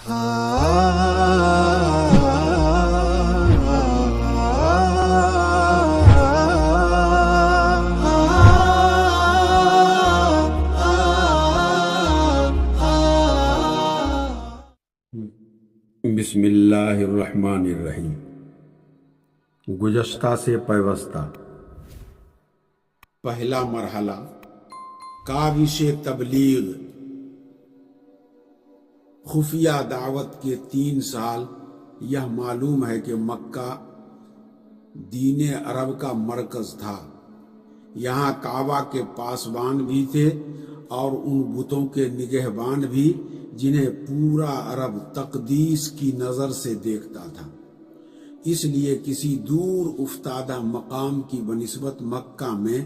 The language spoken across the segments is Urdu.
بسم اللہ الرحمن الرحیم۔ گزشتہ سے پیوستہ۔ پہلا مرحلہ، کاوش تبلیغ۔ خفیہ دعوت کے 3 سال۔ یہ معلوم ہے کہ مکہ دین عرب کا مرکز تھا۔ یہاں کعبہ کے پاسبان بھی تھے اور ان بتوں کے نگہبان بھی جنہیں پورا عرب تقدیس کی نظر سے دیکھتا تھا۔ اس لیے کسی دور افتادہ مقام کی بنسبت مکہ میں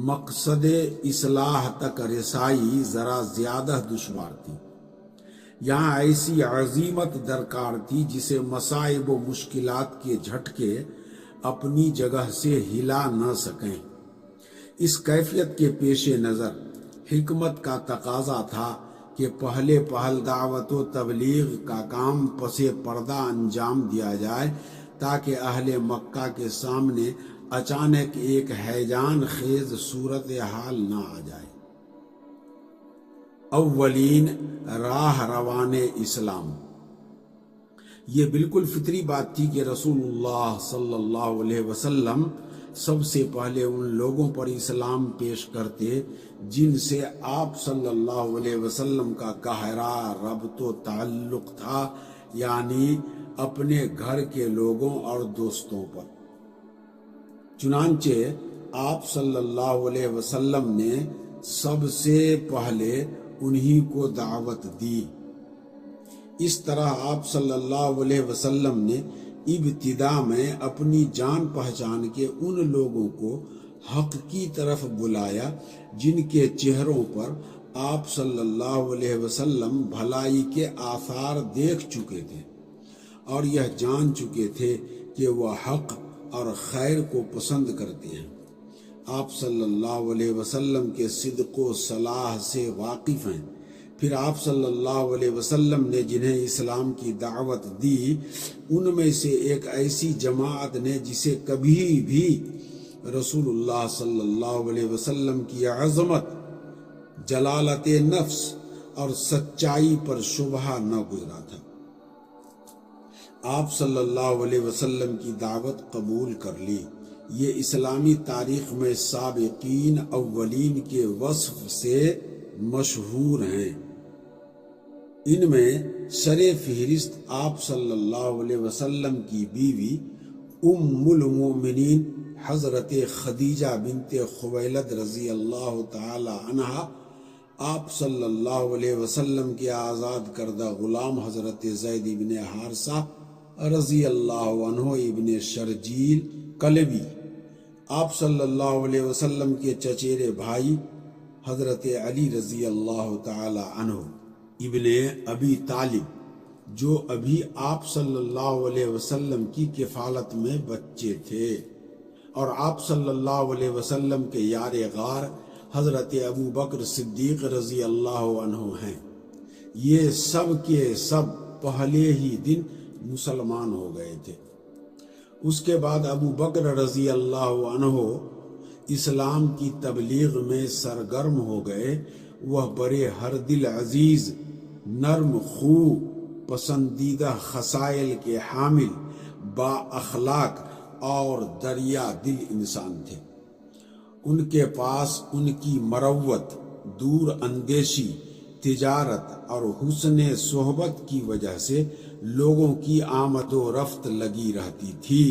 مقصد اصلاح تک رسائی ذرا زیادہ دشوار تھی۔ یہاں ایسی عزیمت درکار تھی جسے مصائب و مشکلات کے جھٹکے اپنی جگہ سے ہلا نہ سکیں۔ اس کیفیت کے پیش نظر حکمت کا تقاضا تھا کہ پہلے پہل دعوت و تبلیغ کا کام پس پردہ انجام دیا جائے تاکہ اہل مکہ کے سامنے اچانک ایک ہیجان خیز صورتحال نہ آ جائے۔ اولین راہ روان اسلام۔ یہ بالکل فطری بات تھی کہ رسول اللہ صلی اللہ علیہ وسلم سب سے پہلے ان لوگوں پر اسلام پیش کرتے جن سے آپ صلی اللہ علیہ وسلم کا گہرا ربط و تعلق تھا، یعنی اپنے گھر کے لوگوں اور دوستوں پر۔ چنانچہ آپ صلی اللہ علیہ وسلم نے سب سے پہلے انہی کو دعوت دی۔ اس طرح آپ صلی اللہ علیہ وسلم نے ابتدا میں اپنی جان پہچان کے ان لوگوں کو حق کی طرف بلایا جن کے چہروں پر آپ صلی اللہ علیہ وسلم بھلائی کے آثار دیکھ چکے تھے اور یہ جان چکے تھے کہ وہ حق اور خیر کو پسند کرتے ہیں۔ آپ صلی اللہ علیہ وسلم کے صدق و صلاح سے واقف ہیں۔ پھر آپ صلی اللہ علیہ وسلم نے جنہیں اسلام کی دعوت دی ان میں سے ایک ایسی جماعت نے جسے کبھی بھی رسول اللہ صلی اللہ علیہ وسلم کی عظمت، جلالت نفس اور سچائی پر شبہ نہ گزرا تھا۔ آپ صلی اللہ علیہ وسلم کی دعوت قبول کر لی۔ یہ اسلامی تاریخ میں سابقین اولین کے وصف سے مشہور ہیں۔ ان میں سر فہرست آپ صلی اللہ علیہ وسلم کی بیوی ام المومنین حضرت خدیجہ بنت خویلد رضی اللہ تعالی عنہا، آپ صلی اللہ علیہ وسلم کے آزاد کردہ غلام حضرت زید بن حارثہ رضی اللہ عنہ ابن شرجیل کلبی، آپ صلی اللہ علیہ وسلم کے چچیرے بھائی حضرت علی رضی اللہ تعالی عنہ ابن ابی طالب، جو ابھی آپ صلی اللہ علیہ وسلم کی کفالت میں بچے تھے، اور آپ صلی اللہ علیہ وسلم کے یار غار حضرت ابو بکر صدیق رضی اللہ عنہ ہیں۔ یہ سب کے سب پہلے ہی دن مسلمان ہو گئے تھے۔ اس کے بعد ابو بکر رضی اللہ عنہ اسلام کی تبلیغ میں سرگرم ہو گئے۔ وہ بڑے ہر دل عزیز، نرم خو، پسندیدہ خصائل کے حامل، با اخلاق اور دریا دل انسان تھے۔ ان کے پاس ان کی مروت، دور اندیشی، تجارت اور حسن صحبت کی وجہ سے لوگوں کی آمد و رفت لگی رہتی تھی۔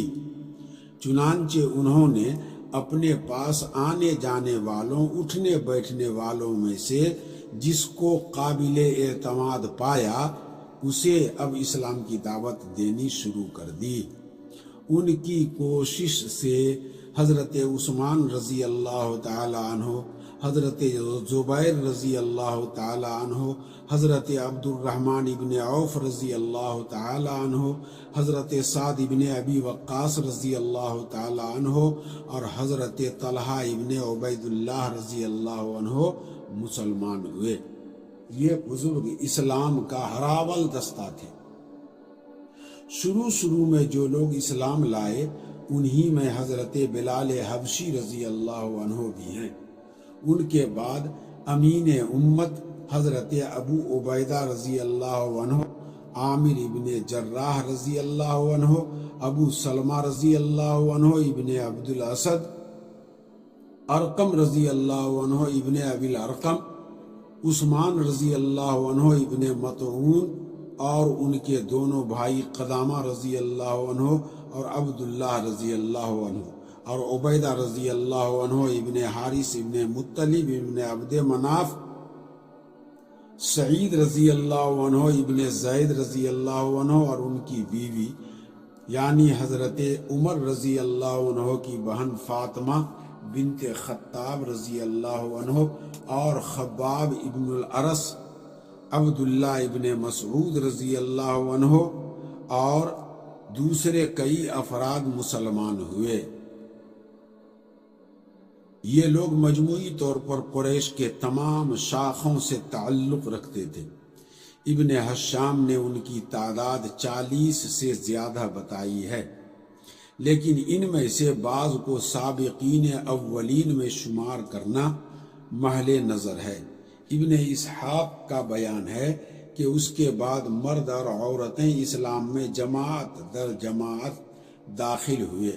چنانچہ انہوں نے اپنے پاس آنے جانے والوں، اٹھنے بیٹھنے والوں میں سے جس کو قابل اعتماد پایا اسے اب اسلام کی دعوت دینی شروع کر دی۔ ان کی کوشش سے حضرت عثمان رضی اللہ تعالی عنہ، حضرت زبیر رضی اللہ تعالی عنہ، حضرت عبد الرحمن ابن عوف رضی اللہ تعالی عنہ، حضرت سعد ابن ابی وقاص رضی اللہ تعالی عنہ اور حضرت طلحہ ابن عبید اللہ رضی اللہ عنہ مسلمان ہوئے۔ یہ بزرگ اسلام کا ہراول دستہ تھے۔ شروع میں جو لوگ اسلام لائے انہی میں حضرت بلال حبشی رضی اللہ عنہ بھی ہیں۔ ان کے بعد امین امت حضرت ابو عبیدہ رضی اللہ عنہ، عامر ابن جراح رضی اللہ عنہ، ابو سلمہ رضی اللہ عنہ ابن عبد الاسد، ارقم رضی اللہ عنہ ابن ابی الارقم، عثمان رضی اللہ عنہ ابن مطعون، اور ان کے دونوں بھائی قدامہ رضی اللہ عنہ اور عبداللہ رضی اللہ عنہ، اور عبیدہ رضی اللہ عنہ ابن حارث ابن مطلب ابن عبد مناف، سعید رضی اللہ عنہ ابن زید رضی اللہ عنہ اور ان کی بیوی یعنی حضرت عمر رضی اللہ عنہ کی بہن فاطمہ بنت خطاب رضی اللہ عنہ، اور خباب ابن الارس، عبداللہ ابن مسعود رضی اللہ عنہ اور دوسرے کئی افراد مسلمان ہوئے۔ یہ لوگ مجموعی طور پر قریش کے تمام شاخوں سے تعلق رکھتے تھے۔ ابن حشام نے ان کی تعداد 40 سے زیادہ بتائی ہے، لیکن ان میں سے بعض کو سابقین اولین میں شمار کرنا محل نظر ہے۔ ابن اسحاق کا بیان ہے کہ اس کے بعد مرد اور عورتیں اسلام میں جماعت در جماعت داخل ہوئے،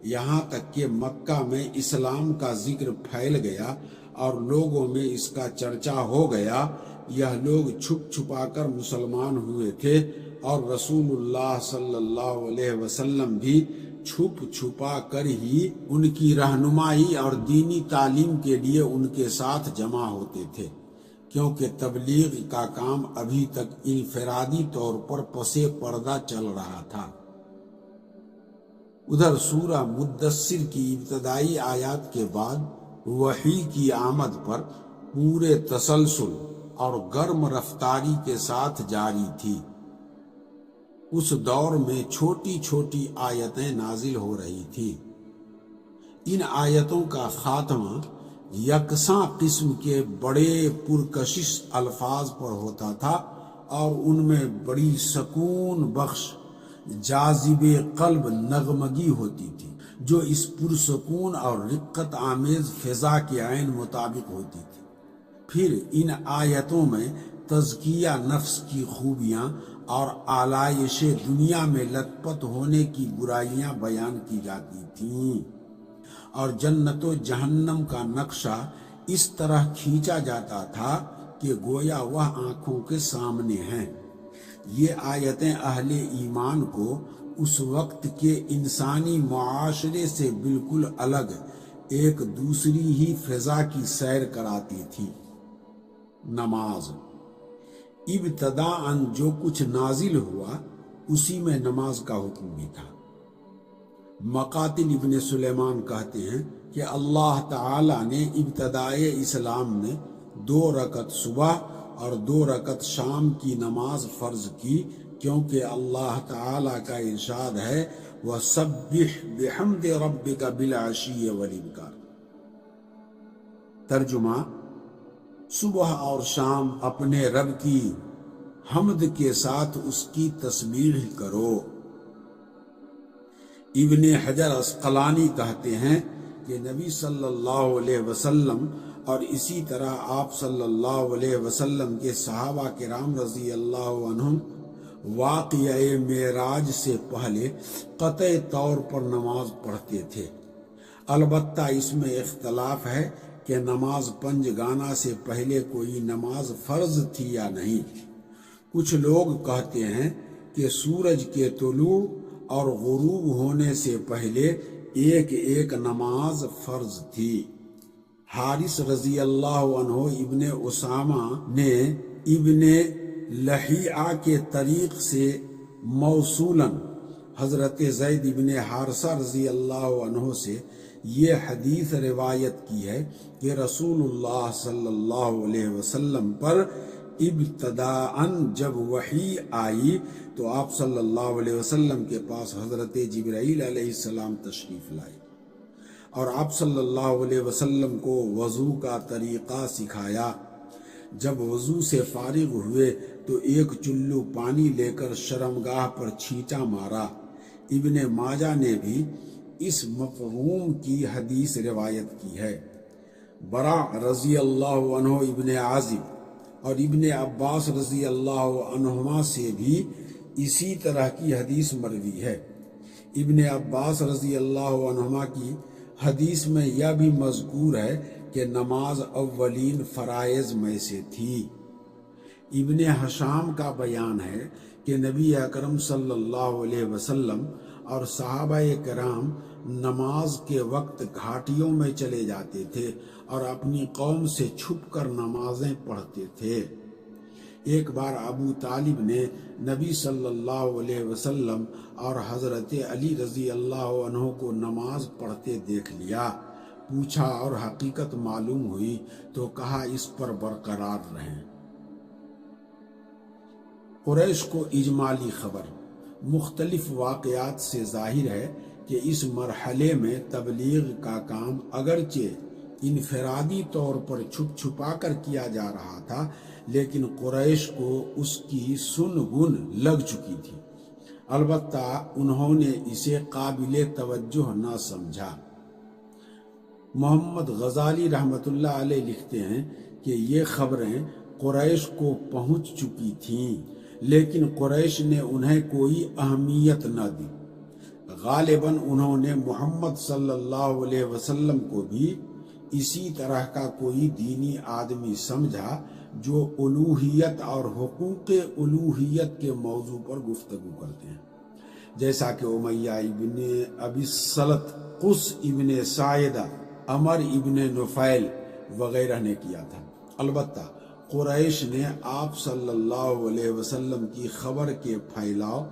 یہاں تک کہ مکہ میں اسلام کا ذکر پھیل گیا اور لوگوں میں اس کا چرچا ہو گیا۔ یہ لوگ چھپ چھپا کر مسلمان ہوئے تھے اور رسول اللہ صلی اللہ علیہ وسلم بھی چھپ چھپا کر ہی ان کی رہنمائی اور دینی تعلیم کے لیے ان کے ساتھ جمع ہوتے تھے، کیونکہ تبلیغ کا کام ابھی تک انفرادی طور پر پس پردہ چل رہا تھا۔ ادھر سورہ مدثر کی ابتدائی آیات کے بعد وحی کی آمد پر پورے تسلسل اور گرم رفتاری کے ساتھ جاری تھی۔ اس دور میں چھوٹی چھوٹی آیتیں نازل ہو رہی تھی۔ ان آیتوں کا خاتمہ یکساں قسم کے بڑے پرکشش الفاظ پر ہوتا تھا اور ان میں بڑی سکون بخش جاذب قلب نغمگی ہوتی تھی، جو اس پرسکون اور رقت آمیز فضا کے عین مطابق ہوتی تھی۔ پھر ان آیتوں میں تزکیہ نفس کی خوبیاں اور آلائش دنیا میں لت پت ہونے کی برائیاں بیان کی جاتی تھیں، اور جنت و جہنم کا نقشہ اس طرح کھینچا جاتا تھا کہ گویا وہ آنکھوں کے سامنے ہیں۔ یہ آیتیں اہل ایمان کو اس وقت کے انسانی معاشرے سے بالکل الگ ایک دوسری ہی فضا کی سیر کراتی تھی۔ نماز ابتداءً جو کچھ نازل ہوا اسی میں نماز کا حکم بھی تھا۔ مقاتل ابن سلیمان کہتے ہیں کہ اللہ تعالی نے ابتدائے اسلام میں 2 رکعت صبح اور 2 رکعت شام کی نماز فرض کی، کیونکہ اللہ تعالی کا ارشاد ہے وَسَبِّحْ بِحَمْدِ رَبِّكَ بِالْعَشِيِّ وَالْإِبْكَارِ۔ ترجمہ: صبح اور شام اپنے رب کی حمد کے ساتھ اس کی تسبیح کرو۔ ابن حجر عسقلانی کہتے ہیں کہ نبی صلی اللہ علیہ وسلم اور اسی طرح آپ صلی اللہ علیہ وسلم کے صحابہ کرام رضی اللہ عنہم واقعہ معراج سے پہلے قطعی طور پر نماز پڑھتے تھے۔ البتہ اس میں اختلاف ہے کہ نماز پنجگانہ سے پہلے کوئی نماز فرض تھی یا نہیں۔ کچھ لوگ کہتے ہیں کہ سورج کے طلوع اور غروب ہونے سے پہلے ایک ایک نماز فرض تھی۔ حارث رضی اللہ عنہ ابن اسامہ نے ابن لہیعہ کے طریق سے موصولاً حضرت زید ابن حارثہ رضی اللہ عنہ سے یہ حدیث روایت کی ہے کہ رسول اللہ صلی اللہ علیہ وسلم پر ابتداءً جب وحی آئی تو آپ صلی اللہ علیہ وسلم کے پاس حضرت جبرائیل علیہ السلام تشریف لائے اور آپ صلی اللہ علیہ وسلم کو وضو کا طریقہ سکھایا۔ جب وضو سے فارغ ہوئے تو ایک چلو پانی لے کر شرمگاہ پر چھینٹا مارا۔ ابن ماجہ نے بھی اس مفہوم کی حدیث روایت کی ہے۔ برا رضی اللہ عنہ ابن عازب اور ابن عباس رضی اللہ عنہما سے بھی اسی طرح کی حدیث مروی ہے۔ ابن عباس رضی اللہ عنہما کی حدیث میں یہ بھی مذکور ہے کہ نماز اولین فرائض میں سے تھی۔ ابن حشام کا بیان ہے کہ نبی اکرم صلی اللہ علیہ وسلم اور صحابہ کرام نماز کے وقت گھاٹیوں میں چلے جاتے تھے اور اپنی قوم سے چھپ کر نمازیں پڑھتے تھے۔ ایک بار ابو طالب نے نبی صلی اللہ علیہ وسلم اور حضرت علی رضی اللہ عنہ کو نماز پڑھتے دیکھ لیا۔ پوچھا اور حقیقت معلوم ہوئی تو کہا اس پر برقرار رہیں۔ قریش کو اجمالی خبر۔ مختلف واقعات سے ظاہر ہے کہ اس مرحلے میں تبلیغ کا کام اگرچہ انفرادی طور پر چھپ چھپا کر کیا جا رہا تھا، لیکن قریش کو اس کی سن گن لگ چکی تھی۔ البتہ انہوں نے اسے قابل توجہ نہ سمجھا۔ محمد غزالی رحمۃ اللہ علیہ لکھتے ہیں کہ یہ خبریں قریش کو پہنچ چکی تھیں، لیکن قریش نے انہیں کوئی اہمیت نہ دی۔ غالباً انہوں نے محمد صلی اللہ علیہ وسلم کو بھی اسی طرح کا کوئی دینی آدمی سمجھا جو الوہیت اور حقوق الوہیت کے موضوع پر گفتگو کرتے ہیں، جیسا کہ امیہ ابن ابی سلط، قس ابن ساعدہ، عمر ابن نفیل وغیرہ نے کیا تھا۔ البتہ قریش نے آپ صلی اللہ علیہ وسلم کی خبر کے پھیلاؤ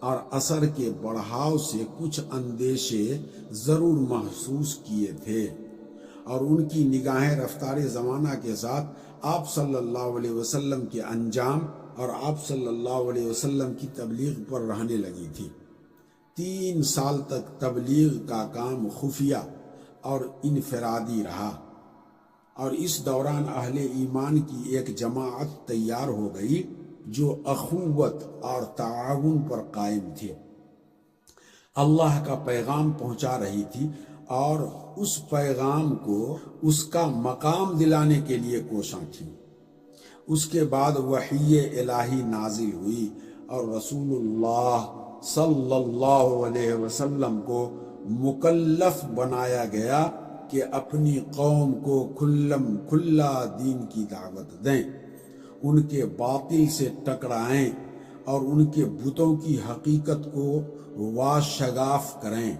اور اثر کے بڑھاؤ سے کچھ اندیشے ضرور محسوس کیے تھے، اور ان کی نگاہیں رفتار زمانہ کے ساتھ آپ صلی اللہ علیہ وسلم کے انجام اور آپ صلی اللہ علیہ وسلم کی تبلیغ پر رہنے لگی تھی۔ 3 سال تک تبلیغ کا کام خفیہ اور انفرادی رہا، اور اس دوران اہل ایمان کی ایک جماعت تیار ہو گئی جو اخوت اور تعاون پر قائم تھے، اللہ کا پیغام پہنچا رہی تھی اور اس پیغام کو اس کا مقام دلانے کے لیے کوشاں تھی۔ اس کے بعد وحی الہی نازل ہوئی اور رسول اللہ صلی اللہ علیہ وسلم کو مکلف بنایا گیا کہ اپنی قوم کو کھلا دین کی دعوت دیں، ان کے باطل سے ٹکرائیں اور ان کے بتوں کی حقیقت کو واشگاف کریں۔